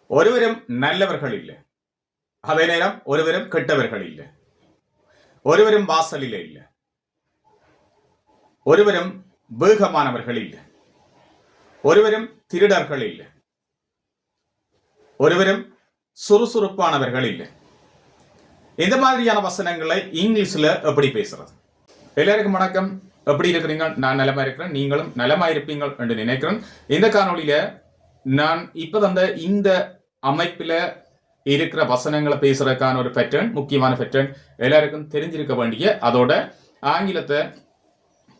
ஒருவரும் நல்லவர்கள் இல்லை, அதே நேரம் ஒருவரும் கெட்டவர்கள் இல்லை. ஒருவரும் வாசலில் இல்லை, ஒருவரும் வேகமானவர்கள் இல்லை, ஒருவரும் திருடர்கள் இல்லை, ஒருவரும் சுறுசுறுப்பானவர்கள் இல்லை. இந்த மாதிரியான வசனங்களை இங்கிலீஷ்ல எப்படி பேசுறது? எல்லாருக்கும் வணக்கம். எப்படி இருக்கிறீங்க? நான் நலமா இருக்கிறேன், நீங்களும் நலமா இருப்பீங்கள் என்று நினைக்கிறேன். இந்த காணொலியில நான் இப்ப தந்த இந்த அமைப்பில் இருக்கிற வசனங்களை பேசுறதுக்கான ஒரு பேட்டர்ன், முக்கியமான பேட்டர்ன், எல்லாருக்கும் தெரிஞ்சிருக்க வேண்டிய, அதோட ஆங்கிலத்தை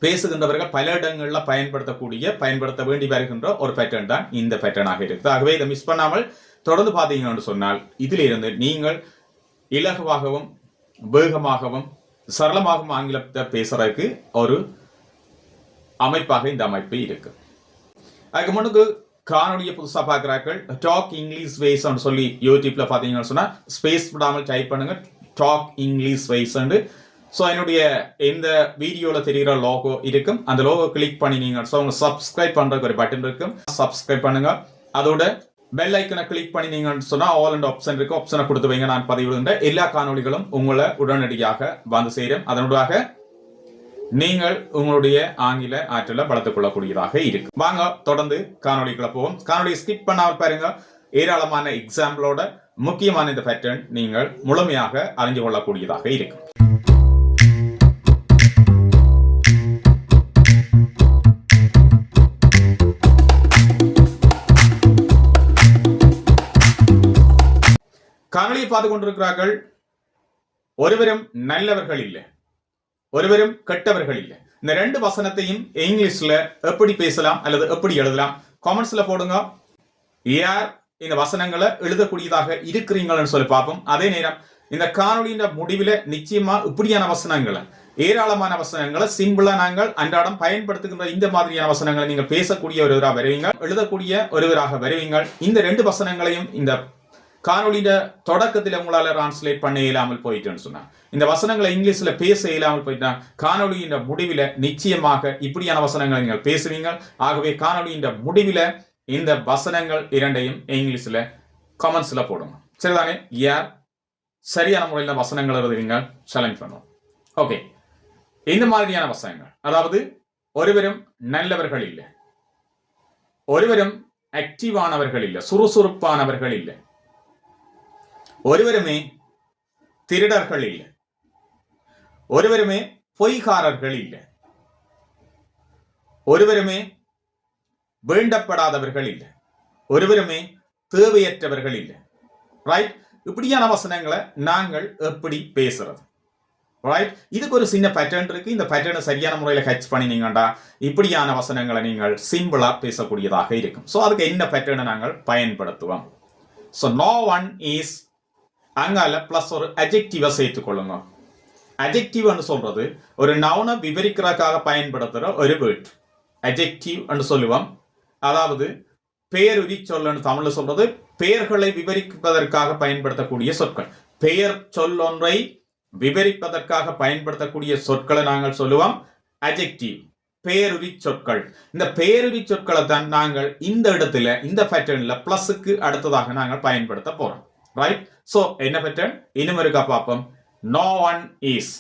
பேசுகின்றவர்கள் பல இடங்கள்ல பயன்படுத்த வேண்டி வருகின்ற ஒரு பேட்டர்ன் தான் இந்த பேட்டர்னாக இருக்குது. ஆகவே இதை மிஸ் பண்ணாமல் தொடர்ந்து பார்த்தீங்கன்னு சொன்னால் இதிலிருந்து நீங்கள் இலகுவாகவும் வேகமாகவும் சரளமாகவும் ஆங்கிலத்தை பேசுறதுக்கு ஒரு அமைப்பாக இந்த அமைப்பு இருக்கு. அதுக்கு முன்னுக்கு காணொலியை புதுசாக பார்க்குறார்கள், டாக் இங்கிலீஷ் வேஸ் சொல்லி யூடியூப்ல பார்த்தீங்கன்னு சொன்னால் ஸ்பேஸ் விடாமல் டைப் பண்ணுங்க, டாக் இங்கிலீஷ் வேஸ். ஸோ என்னுடைய இந்த வீடியோவில் தெரிகிற லோகோ இருக்கும், அந்த லோகோ கிளிக் பண்ணி நீங்கள் ஸோ உங்க சப்ஸ்கிரைப் பண்ணுறதுக்கு ஒரு பட்டன் இருக்கும், சப்ஸ்கிரைப் பண்ணுங்க. அதோட பெல் ஐக்கனை கிளிக் பண்ணி நீங்கள் சொன்னால் ஆல் அண்ட் ஆப்ஷன் இருக்கு, ஆப்ஷனை கொடுத்து வைங்க. நான் பதிவிடுகின்ற எல்லா காணொலிகளும் உங்களை உடனடியாக வந்து சேரும். அதனூடாக நீங்கள் உங்களுடைய ஆங்கில ஆற்றலை வளர்த்துக் கொள்ளக்கூடியதாக இருக்கு. வாங்க தொடர்ந்து காணொலிக்குள்ள போவோம். காணொலியை ஸ்கிப் பண்ணாமல் பாருங்க. ஏராளமான எக்ஸாம்பிளோட முக்கியமான இந்த பேட்டர்ன் நீங்கள் முழுமையாக அறிந்து கொள்ளக்கூடியதாக இருக்கும். காணொலியை பார்த்து கொண்டிருக்கிறார்கள். ஒருவரும் நல்லவர்கள் இல்லை, ஒருவரும் கெட்டவர்கள் இல்லை. இந்த ரெண்டு வசனத்தையும் இங்கிலீஷ்ல எப்படி பேசலாம் அல்லது எப்படி எழுதலாம் காமெண்ட்ஸ்ல போடுங்க. யார் இந்த வசனங்களை எழுதக்கூடியதாக இருக்கிறீங்கன்னு சொல்லி பார்ப்போம். அதே நேரம் இந்த காணொலியின் முடிவில் நிச்சயமா இப்படியான வசனங்களை, ஏராளமான வசனங்களை சிம்பிளா நாங்கள் அன்றாடம் பயன்படுத்துகின்ற இந்த மாதிரியான வசனங்களை நீங்கள் பேசக்கூடிய ஒருவராக வருவீங்க, எழுதக்கூடிய ஒருவராக வருவீங்க. இந்த ரெண்டு வசனங்களையும் இந்த காணொலியில தொடக்கத்தில் உங்களால டிரான்ஸ்லேட் பண்ண இயலாமல் போயிட்டுன்னு சொன்னா, இந்த வசனங்களை இங்கிலீஷ்ல பேச இயலாமல் போயிட்டா காணொலியின் முடிவில் நிச்சயமாக இப்படியான வசனங்களை நீங்கள் பேசுவீங்க. ஆகவே காணொலியின் முடிவில் இந்த வசனங்கள் இரண்டையும் இங்கிலீஷ்ல கமெண்ட்ஸ்ல போடுங்க. சரிதானே? யார் சரியான முறையில் வசனங்கள் எழுதுவீங்க சேலஞ்ச் பண்ணுவோம். ஓகே, இந்த மாதிரியான வசனங்கள், அதாவது ஒருவரும் நல்லவர்கள் இல்லை, ஒருவரும் ஆக்டிவானவர்கள் இல்லை, சுறுசுறுப்பானவர்கள் இல்லை, ஒருவருமே திருடர்கள் இல்லை, ஒருவருமே பொய்காரர்கள் இல்லை, ஒருவருமே வேண்டப்படாதவர்கள் இல்லை, ஒருவருமே தேவையற்றவர்கள் இல்லை. ரைட்? இப்படியான வசனங்களை நாங்கள் எப்படி பேசுறது? ரைட்? இதுக்கு ஒரு சின்ன பேட்டர்ன் இருக்கு. இந்த பேட்டர்னை சரியான முறையில் ஹேட்ச் பண்ணினீங்கடா இப்படியான வசனங்களை நீங்கள் சிம்பிளா பேசக்கூடியதாக இருக்கும். ஸோ அதுக்கு என்ன பேட்டர்னை நாங்கள் பயன்படுத்துவோம்? ஸோ நோ ஒன் இஸ், அங்கால பிளஸ் ஒரு அட்ஜெக்டிவை சேர்த்துக்கொள்ளுங்க. அட்ஜெக்டிவ்னு சொல்றது ஒரு நவுனை விவரிக்கிறதுக்காக பயன்படுத்துற ஒரு வேர்ட். அட்ஜெக்டிவ் சொல்லுவோம். அதாவது பெயருரி சொல்லு தமிழ்ல சொல்றது பெயர்களை விவரிப்பதற்காக பயன்படுத்தக்கூடிய சொற்கள். பெயர் சொல் ஒன்றை விவரிப்பதற்காக பயன்படுத்தக்கூடிய சொற்களை நாங்கள் சொல்லுவோம் அட்ஜெக்டிவ், பெயருரி சொற்கள். இந்த பெயருரி சொற்களை தான் நாங்கள் இந்த இடத்துல இந்த பேட்டர்ன்ல பிளஸுக்கு அடுத்ததாக நாங்கள் பயன்படுத்த போறோம். ரைட்? சோ என்ன பேட்டர்ன் இன்னும் இருக்கா பார்ப்போம். No one is,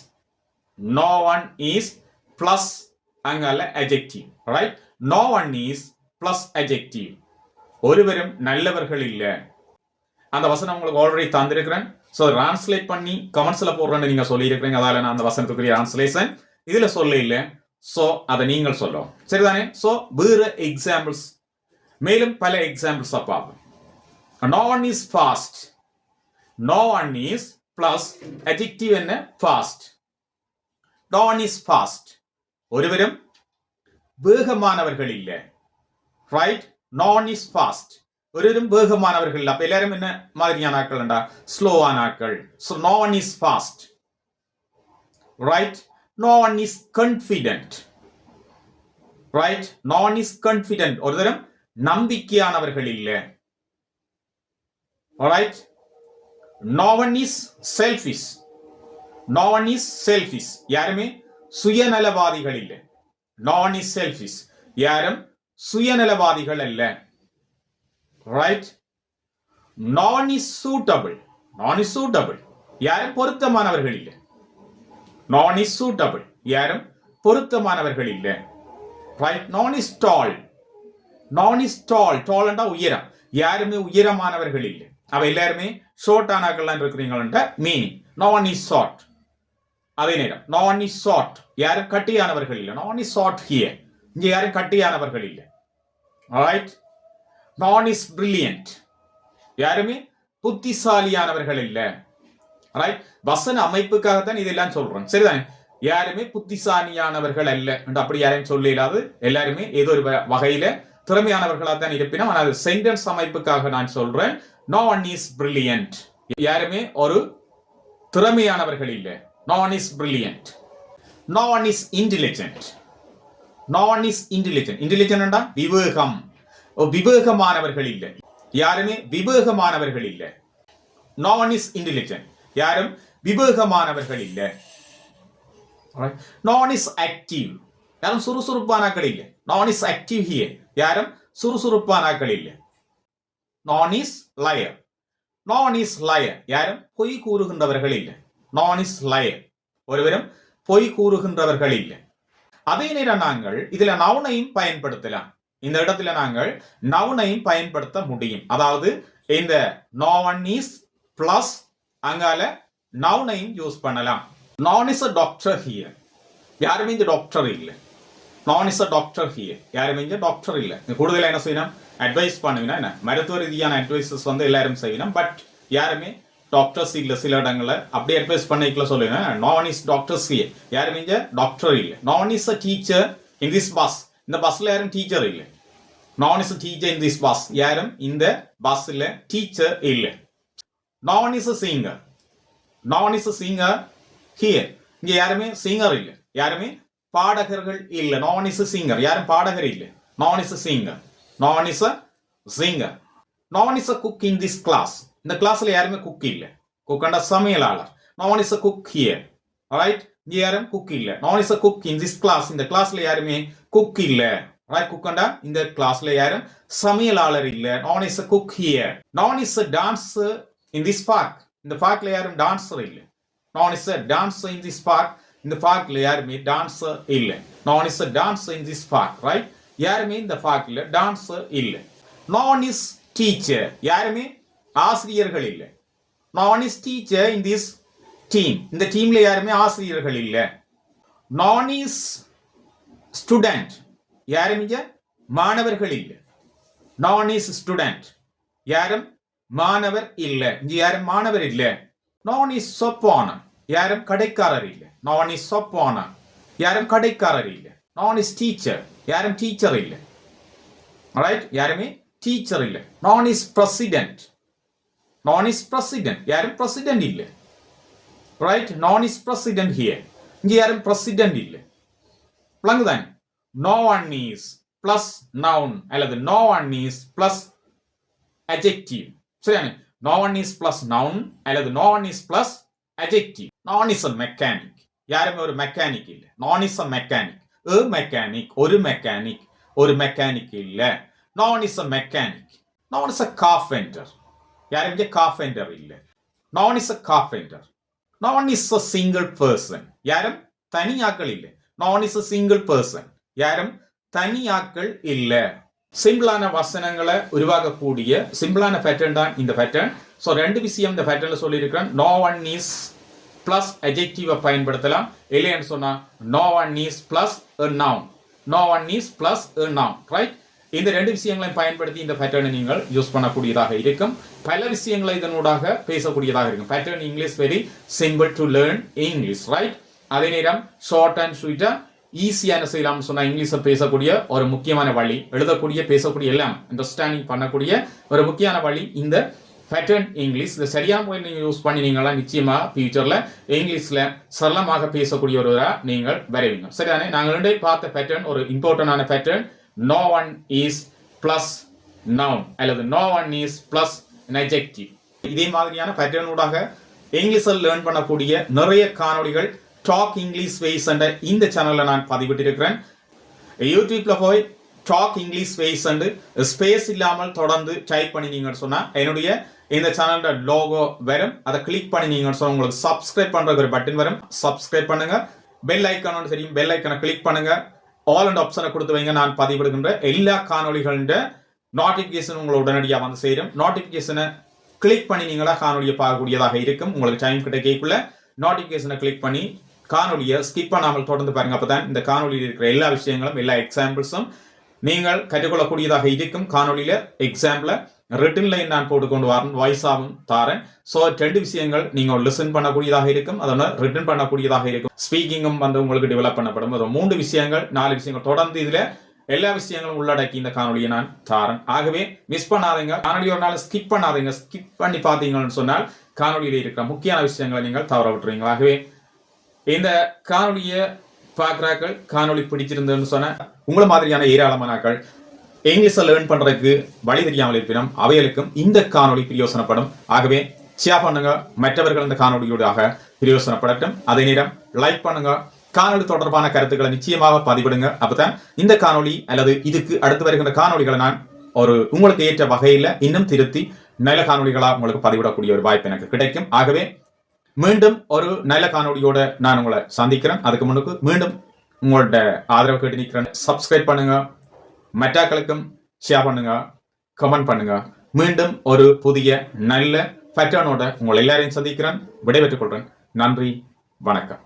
no one is plus அங்கால adjective. Right? No one is plus adjective. ஒருவரும் நல்லவர்கள் இல்லை. அந்த வசனம் உங்களுக்கு ஆல்ரெடி தந்திருக்கிறேன். ஸோ டிரான்ஸ்லேட் பண்ணி கமெண்ட்ஸ்ல போடுறேன்னு நீங்க சொல்லி இருக்கிறீங்க. அதால நான் அந்த வசனத்துக்குரிய டிரான்ஸ்லேஷன் இதுல சொல்ல இல்லை. ஸோ அதை நீங்கள் சொல்லும். சரிதானே? ஸோ வேறு எக்ஸாம்பிள்ஸ், மேலும் பல எக்ஸாம்பிள்ஸ் பார்ப்போம். No one is fast. No one is plus adjective என்ன? fast. No one is fast. ஒருவரும் வேகமானவர்கள் இல்லை. Right? No one is fast. ஒருவரும் வேகமானவர்கள் இல்லை. அப்ப எல்லாரும் என்ன மாதிரியான ஆட்கள்டா? ஸ்லோவான ஆட்கள். So no one is fast. Right? No one is confident. Right? No one is confident. ஒருவரும் நம்பிக்கையானவர்கள் இல்லை. Alright? No one is selfish. No one is selfish. யாருமே சுயநலவாதிகள் இல்லை. No one is selfish. யாரும் சுயநலவாதிகள் அல்ல. Right? நான் இஸ் சூட்டபிள். நான் is suitable யாரும் பொருத்தமானவர்கள் இல்லை. நான் இஸ் சூட்டபிள் யாரும் பொருத்தமானவர்கள் இல்லை. ரைட். நான் இஸ் டால். நான் இஸ் டால். டால்ண்டா உயரம். யாருமே உயரமானவர்கள் இல்லை. அவ எல்லாருமே ஷார்ட் ஆனாக்கள்லாம் இருக்கிறீங்களா மீனிங். நான் இஸ் ஷார்ட். அதே நேரம் நான் இஸ் ஷார்ட் யாரும் கட்டியானவர்கள் இல்லை. நான் இஸ் ஷார்ட் ஹியர் இங்க யாரும் கட்டியானவர்கள் இல்லை. ரைட். நான் இஸ் பிரில்லியன்ட் யாருமே புத்திசாலியானவர்கள் இல்லை. ரைட். வசன அமைப்புக்காகத்தான் இதெல்லாம் சொல்றேன். சரிதானே. யாருமே புத்திசாலியானவர்கள் அல்ல என்று அப்படி யாரையும் சொல்ல இல்லாது எல்லாருமே ஏதோ ஒரு வகையில திறமையானவர்களாக தான் இருப்பினும் ஆனால் சென்டென்ஸ் அமைப்புக்காக நான் சொல்றேன். நோ ஒன் இஸ் பிரில்லியன்ட் யாருமே ஒரு திறமையானவர்கள் இல்லை. No one is brilliant. No one is intelligent. No one is intelligent. Intelligent விவேகம். விவேகமானவர்கள் இல்லை. யாருமே விவேகமானவர்கள் இல்லை. நோ ஒன் இஸ் இன்டெலிஜென்ட் யாரும் விவேகமானவர்கள் இல்லை. நோ ஒன் இஸ் ஆக்டிவ் யாரும் சுறுசுறுப்பானாக்கள் இல்லை. No one is active here யாரும் சுறுசுறுப்பானாக்கள் இல்லை. No one is liar. No one is liar யாரும் பொய் கூறுகின்றவர்கள் இல்லை. நோ ஒன் இஸ் லயர் ஒருவரும் பொய் கூறுகின்றவர்கள் இல்லை. அதே நேரம் நாங்கள் இதுல நவுனையும் பயன்படுத்தலாம். இந்த இடத்துல நாங்கள் நவுனையும் பயன்படுத்த முடியும். அதாவது இந்த நோ ஒன் இஸ் பிளஸ் அங்கால நவுனையும் யூஸ் பண்ணலாம். நான் இஸ் அ டாக்டர் ஹியர் யாருமே இந்த டாக்டர் இல்லை. நான் இஸ் அ டாக்டர் ஹியர் யாருமே இந்த டாக்டர் இல்லை. கூடுதலாக என்ன செய்யணும் அட்வைஸ் பண்ணுவீங்கன்னா என்ன மருத்துவ ரீதியான அட்வைசஸ் வந்து எல்லாரும் செய்யணும். பட் யாருமே டாக்டர்ஸ் இல்லை. சில இடங்கள்ல அப்படியே அட்வைஸ் பண்ணிக்கல சொல்லுங்க. No one is doctors here யாருமே இந்த டாக்டர் இல்லை. No one is a teacher in this bus இந்த பஸ்ல யாரும் டீச்சர் இல்லை. No one is a teacher in this bus யாரும் இந்த பஸ்ல டீச்சர் இல்லை. No one is a singer. No one is a singer here இங்க யாருமே சிங்கர் இல்லை. யாருமே பாடகர்கள் இல்லை. No one is a singer யாரும் பாடகர் இல்லை. No one is a singer. No one is a singer. No one is a cook in this class இந்த கிளாஸ்ல யாருமே குக் இல்லை. குக்கண்ட சமையலாளர். No one is a cook here. Right. இங்க யாரும் குக் இல்லை. No one is a cook in this class இந்த கிளாஸ்ல யாருமே குக் இல்லை. ரைட். குக்கண்டா இந்த கிளாஸ்ல யாரும் சமையலாளர் இல்லை. No one is a cook here. No one is a dancer in this park இந்த பார்க்ல யாரும் டான்சர் இல்லை. No one is a dancer in this park இந்த பார்க்ல யாருமே டான்சர் இல்லை. No one is a dancer in this park. Right. யாருமே இந்த பார்க்ல டான்சர் இல்லை. நோ ஒன் இஸ் டீச்சர் யாருமே ஆசிரியர்கள் இல்லை. No one is teacher in this team இந்த டீம்ல யாருமே ஆசிரியர்கள் இல்லை. நோ ஒன் இஸ் ஸ்டூடெண்ட் யாரும் இங்க மாணவர்கள் இல்லை. நோ ஒன் இஸ் ஸ்டூடெண்ட் யாரும் மாணவர் இல்லை. இங்க யாரும் மாணவர் இல்லை. நோ ஒன் இஸ் சொப்பான யாரும் கடைக்காரர் இல்லை. நோ ஒன் இஸ் சொப்பான யாரும் கடைக்காரர் இல்லை. நோ ஒன் இஸ் டீச்சர் யாரும் டீச்சர் இல்லை. ரைட். யாருமே டீச்சர் இல்லை. No one is president. No one is president யாரும் பிரசிடென்ட் இல்லை. Right. No one is president here இங்க யாரும் பிரசிடென்ட் இல்லை. விளங்குதானே. No one is plus noun அல்லது no one is plus adjective சரியானே. No one is plus noun அல்லது no one is plus adjective. No one is a mechanic யாருமே ஒரு mechanic இல்லை. No one is a mechanic a mechanic ஒரு mechanic ஒரு mechanic இல்லை. No one is a mechanic. No one is a carpenter யாரும் இங்க carpenter இல்லை. No one is a carpenter. No one is a single person யாரும் தனியாக்கள் இல்லை. No one is a single person யாரும் தனியாக்கள் இல்லை. சிம்பிளான வசனங்களை உருவாக்கக்கூடிய சிம்பிளான பேட்டர்ன் தான் இந்த பேட்டர்ன். ஸோ ரெண்டு விஷயம் இந்த பேட்டர்ல சொல்லியிருக்கிறேன். No one is plus adjective பயன்படுத்தலாம். இல்லைன்னு சொன்னா no one is plus a noun. No one is plus a noun. Right. இந்த ரெண்டு விஷயங்களையும் பயன்படுத்தி இந்த பேட்டர்னை நீங்கள் யூஸ் பண்ணக்கூடியதாக இருக்கும். பல விஷயங்களை இதனூடாக பேசக்கூடியதாக இருக்கும். Pattern English very simple to learn English. Right. அதே நேரம் ஷார்ட் அண்ட் ஸ்வீட்டா ஈஸியான செய்யலாம்னு சொன்னா இங்கிலீஷை பேசக்கூடிய ஒரு முக்கியமான வழி, எழுதக்கூடிய பேசக்கூடிய எல்லாம் அண்டர்ஸ்டாண்டிங் பண்ணக்கூடிய ஒரு முக்கியமான வழி இந்த பேட்டர்ன் இங்கிலீஷ். இந்த சரியான முறையில் நீங்கள் யூஸ் பண்ணினீங்களா நிச்சயமா ஃபியூச்சர்ல இங்கிலீஷ்ல சரளமாக பேசக்கூடிய ஒருவராக நீங்கள் வரைவீங்க. சரிதானே. நாங்கள் பார்த்த பேட்டர்ன் ஒரு இம்பார்ட்டன்டான pattern. No one is plus noun அல்லது no one is plus adjective. இதே மாதிரியான பேட்டர்னூடாக இங்கிலீஷில் லேர்ன் பண்ணக்கூடிய நிறைய காணொளிகள் டாக் இங்கிலீஷ் வேஸ் என்ற இந்த சேனல்ல நான் பதிவிட்டிருக்கிறேன். யூடியூப்ல போய் talk English space and space இல்லாமல் தொடர்ந்து டைப் பண்ணி நீங்கள் சொன்னா என்னுடைய இந்த சேனலோட லோகோ வரும். அதை கிளிக் பண்ணி நீங்க சொன்னா உங்களுக்கு சப்ஸ்கிரைப் பண்ற ஒரு பட்டன் வரும். சப்ஸ்கிரைப் பண்ணுங்க. பெல் ஐக்கானோட தெரியும், பெல் ஐக்கானை கிளிக் பண்ணுங்க. ஆல் அண்ட் ஆப்ஷனை கொடுத்து வைங்க. நான் பதிவிடுகின்ற எல்லா காணொலிகளின் நோட்டிபிகேஷன் உங்களை உடனடியாக வந்து சேரும். நோட்டிபிகேஷனை கிளிக் பண்ணி நீங்களா காணொலியை பார்க்கக்கூடியதாக இருக்கும். உங்களுக்கு டைம் கிடைக்கக்குள்ள நோட்டிபிகேஷனை கிளிக் பண்ணி காணொலியை ஸ்கிப் பண்ணாமல் தொடர்ந்து பாருங்க. அப்பதான் இந்த காணொலியில் இருக்கிற எல்லா விஷயங்களும் எல்லா எக்ஸாம்பிள்ஸும் நீங்கள் கற்றுக்கொள்ளக்கூடியதாக இருக்கும். காணொலியில எக்ஸாம்பிள ரிட்டன் லைன் நான் போட்டுக்கொண்டு வரேன், வாய்ஸாகவும் தாரேன். ஸோ 2 விஷயங்கள் நீங்கள் லிசன் பண்ணக்கூடியதாக இருக்கும், அதோட ரிட்டன் பண்ணக்கூடியதாக இருக்கும். ஸ்பீக்கிங்கும் வந்து உங்களுக்கு டெவலப் பண்ணப்படும். அது 3 விஷயங்கள் 4 விஷயங்கள் தொடர்ந்து இதுல எல்லா விஷயங்களும் உள்ளடக்கி இந்த காணொலியை நான் தாரேன். ஆகவே மிஸ் பண்ணாதீங்க. காணொலி ஒரு நாள் ஸ்கிப் பண்ணாதீங்க. ஸ்கிப் பண்ணி பார்த்தீங்கன்னு சொன்னால் காணொலியில் இருக்கிற முக்கியமான விஷயங்களை நீங்கள் தவற விட்டுருவீங்க. ஆகவே இந்த காணொலியை பார்க்குறாக்கள் காணொலி பிடிச்சிருந்ததுன்னு சொன்ன உங்களை மாதிரியான ஏராளமானாக்கள் இங்கிலீஷை லேர்ன் பண்றதுக்கு வழி தெரியாமல் இருப்பினும் அவைகளுக்கும் இந்த காணொலி பிரயோசனப்படும். ஆகவே ஷேர் பண்ணுங்க, மற்றவர்கள் இந்த காணொலியோடாக பிரயோசனப்படட்டும். அதே நேரம் லைக் பண்ணுங்க. காணொலி தொடர்பான கருத்துக்களை நிச்சயமாக பதிவிடுங்க. அப்பதான் இந்த காணொலி அல்லது இதுக்கு அடுத்து வருகின்ற காணொலிகளை நான் ஒரு உங்களுக்கு ஏற்ற வகையில் இன்னும் திருத்தி நல்ல காணொலிகளா உங்களுக்கு பதிவிடக்கூடிய ஒரு வாய்ப்பு எனக்கு கிடைக்கும். ஆகவே மீண்டும் ஒரு நல்ல காணொலியோட நான் உங்களை சந்திக்கிறேன். அதுக்கு முன்னுக்கு மீண்டும் உங்களோட ஆதரவு கேட்டு நிற்கிறேன். சப்ஸ்கிரைப் பண்ணுங்க, மற்றாக்களுக்கும் ஷேர் பண்ணுங்க, கமெண்ட் பண்ணுங்க. மீண்டும் ஒரு புதிய நல்ல பேட்டர்னோட உங்களை எல்லாரையும் சந்திக்கிறேன். விடைபெற்றுக் கொள்றேன். நன்றி, வணக்கம்.